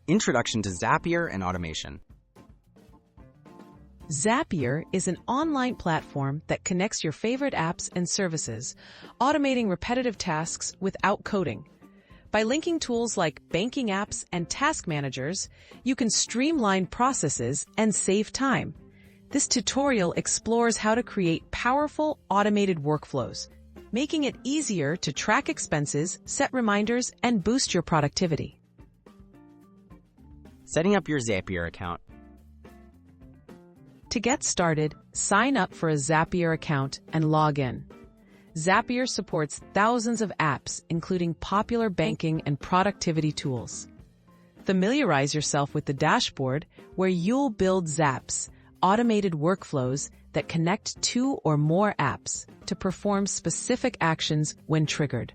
Introduction to Zapier and Automation. Zapier is an online platform that connects your favorite apps and services, automating repetitive tasks without coding. By linking tools like banking apps and task managers, you can streamline processes and save time. This tutorial explores how to create powerful, automated workflows, making it easier to track expenses, set reminders, and boost your productivity. Setting up your Zapier account. To get started, sign up for a Zapier account and log in. Zapier supports thousands of apps, including popular banking and productivity tools. Familiarize yourself with the dashboard, where you'll build Zaps, automated workflows that connect two or more apps to perform specific actions when triggered.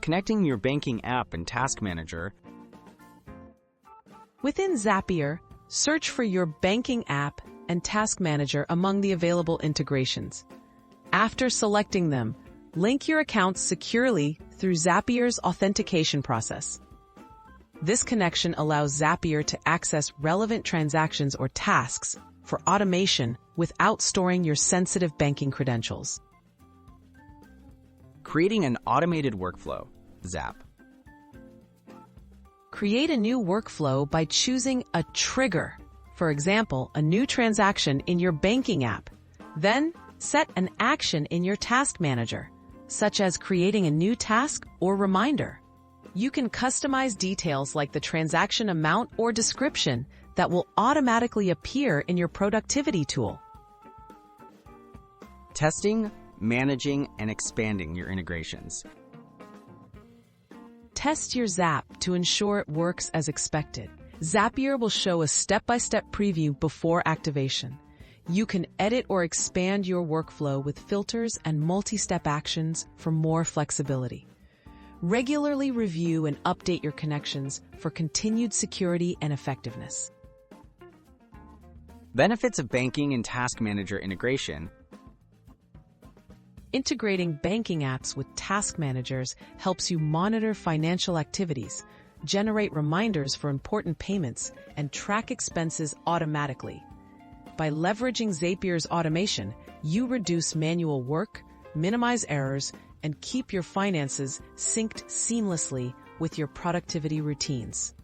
Connecting your banking app and task manager. Within Zapier, search for your banking app and task manager among the available integrations. After selecting them, link your accounts securely through Zapier's authentication process. This connection allows Zapier to access relevant transactions or tasks for automation without storing your sensitive banking credentials. Creating an automated workflow. Zap. Create a new workflow by choosing a trigger, for example, a new transaction in your banking app. Then, set an action in your task manager, such as creating a new task or reminder. You can customize details like the transaction amount or description that will automatically appear in your productivity tool. Testing, managing, and expanding your integrations. Test your Zap to ensure it works as expected. Zapier will show a step-by-step preview before activation. You can edit or expand your workflow with filters and multi-step actions for more flexibility. Regularly review and update your connections for continued security and effectiveness. Benefits of banking and task manager integration. Integrating banking apps with task managers helps you monitor financial activities, generate reminders for important payments, and track expenses automatically. By leveraging Zapier's automation, you reduce manual work, minimize errors, and keep your finances synced seamlessly with your productivity routines.